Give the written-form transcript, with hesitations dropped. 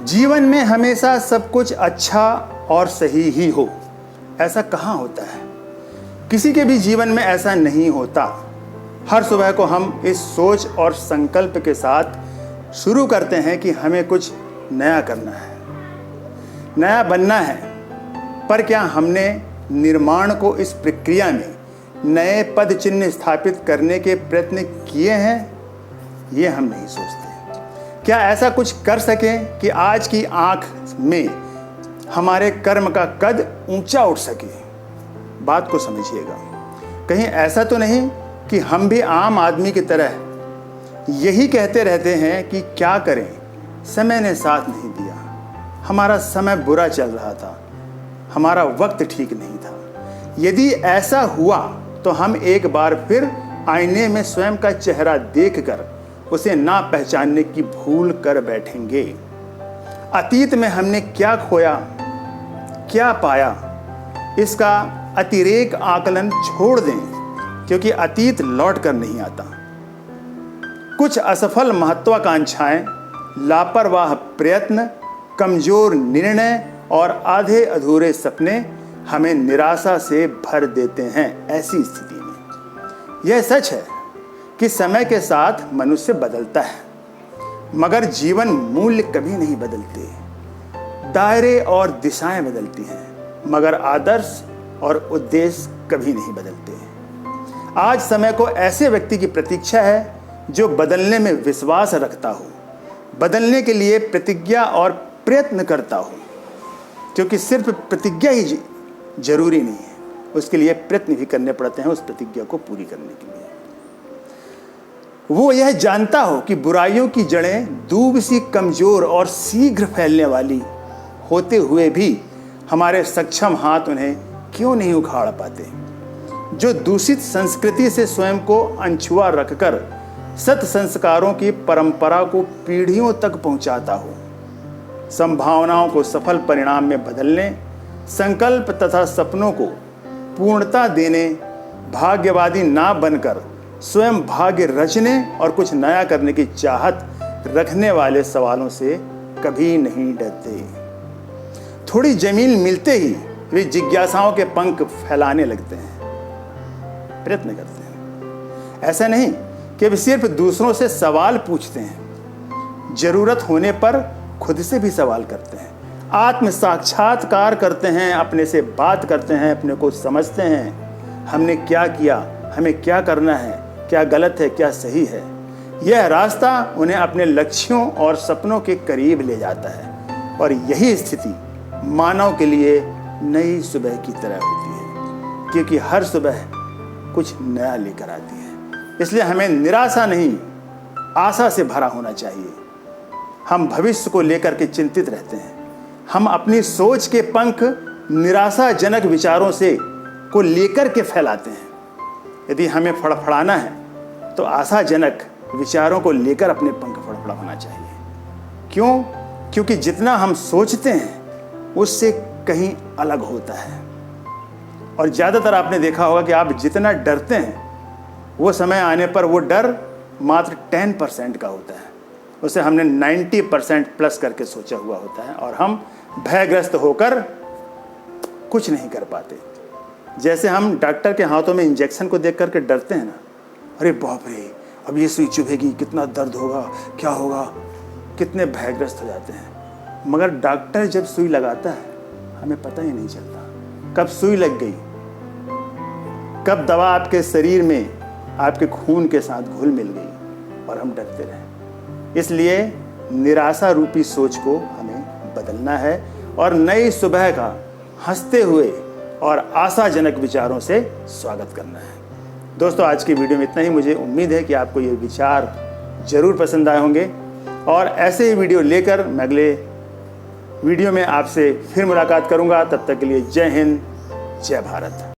जीवन में हमेशा सब कुछ अच्छा और सही ही हो, ऐसा कहाँ होता है। किसी के भी जीवन में ऐसा नहीं होता। हर सुबह को हम इस सोच और संकल्प के साथ शुरू करते हैं कि हमें कुछ नया करना है, नया बनना है। पर क्या हमने निर्माण को इस प्रक्रिया में नए पद चिन्ह स्थापित करने के प्रयत्न किए हैं, ये हम नहीं सोचते। क्या ऐसा कुछ कर सकें कि आज की आंख में हमारे कर्म का कद ऊंचा उठ सके। बात को समझिएगा। कहीं ऐसा तो नहीं कि हम भी आम आदमी की तरह यही कहते रहते हैं कि क्या करें, समय ने साथ नहीं दिया, हमारा समय बुरा चल रहा था, हमारा वक्त ठीक नहीं था। यदि ऐसा हुआ तो हम एक बार फिर आईने में स्वयं का चेहरा देखकर उसे ना पहचानने की भूल कर बैठेंगे। अतीत में हमने क्या खोया, क्या पाया, इसका अतिरेक आकलन छोड़ दें, क्योंकि अतीत लौट कर नहीं आता। कुछ असफल महत्वाकांक्षाएं, लापरवाह प्रयत्न, कमजोर निर्णय और आधे अधूरे सपने हमें निराशा से भर देते हैं। ऐसी स्थिति में यह सच है कि समय के साथ मनुष्य बदलता है, मगर जीवन मूल्य कभी नहीं बदलते। दायरे और दिशाएं बदलती हैं, मगर आदर्श और उद्देश्य कभी नहीं बदलते। आज समय को ऐसे व्यक्ति की प्रतीक्षा है जो बदलने में विश्वास रखता हो, बदलने के लिए प्रतिज्ञा और प्रयत्न करता हो, क्योंकि सिर्फ प्रतिज्ञा ही जरूरी नहीं है, उसके लिए प्रयत्न भी करने पड़ते हैं उस प्रतिज्ञा को पूरी करने के लिए। वो यह जानता हो कि बुराइयों की जड़ें दूब सी कमजोर और शीघ्र फैलने वाली होते हुए भी हमारे सक्षम हाथ उन्हें क्यों नहीं उखाड़ पाते। जो दूषित संस्कृति से स्वयं को अनछुआ रखकर सत संस्कारों की परंपरा को पीढ़ियों तक पहुंचाता हो। संभावनाओं को सफल परिणाम में बदलने, संकल्प तथा सपनों को पूर्णता देने, भाग्यवादी ना बनकर स्वयं भाग्य रचने और कुछ नया करने की चाहत रखने वाले सवालों से कभी नहीं डरते। थोड़ी जमीन मिलते ही वे जिज्ञासाओं के पंख फैलाने लगते हैं, प्रयत्न करते हैं। ऐसा नहीं कि वे सिर्फ दूसरों से सवाल पूछते हैं, जरूरत होने पर खुद से भी सवाल करते हैं, आत्म साक्षात्कार करते हैं, अपने से बात करते हैं, अपने को समझते हैं। हमने क्या किया, हमें क्या करना है, क्या गलत है, क्या सही है। यह रास्ता उन्हें अपने लक्ष्यों और सपनों के करीब ले जाता है। और यही स्थिति मानव के लिए नई सुबह की तरह होती है, क्योंकि हर सुबह कुछ नया लेकर आती है। इसलिए हमें निराशा नहीं, आशा से भरा होना चाहिए। हम भविष्य को लेकर के चिंतित रहते हैं। हम अपनी सोच के पंख निराशाजनक विचारों से को लेकर के फैलाते हैं। यदि हमें फड़फड़ाना है तो आशाजनक विचारों को लेकर अपने पंख फड़फड़ाना चाहिए। क्यों? क्योंकि जितना हम सोचते हैं उससे कहीं अलग होता है। और ज़्यादातर आपने देखा होगा कि आप जितना डरते हैं वो समय आने पर वो डर मात्र 10% का होता है, उसे हमने 90% प्लस करके सोचा हुआ होता है और हम भयग्रस्त होकर कुछ नहीं कर पाते। जैसे हम डॉक्टर के हाथों में इंजेक्शन को देख करके डरते हैं ना, अरे बाप रे, अब ये सुई चुभेगी, कितना दर्द होगा, क्या होगा, कितने भयग्रस्त हो जाते हैं। मगर डॉक्टर जब सुई लगाता है हमें पता ही नहीं चलता कब सुई लग गई, कब दवा आपके शरीर में आपके खून के साथ घुल मिल गई और हम डरते रहे। इसलिए निराशा रूपी सोच को हमें बदलना है और नई सुबह का हंसते हुए और आशाजनक विचारों से स्वागत करना है। दोस्तों, आज की वीडियो में इतना ही। मुझे उम्मीद है कि आपको ये विचार जरूर पसंद आए होंगे और ऐसे ही वीडियो लेकर मैं अगले वीडियो में आपसे फिर मुलाकात करूंगा। तब तक के लिए जय हिंद, जय भारत।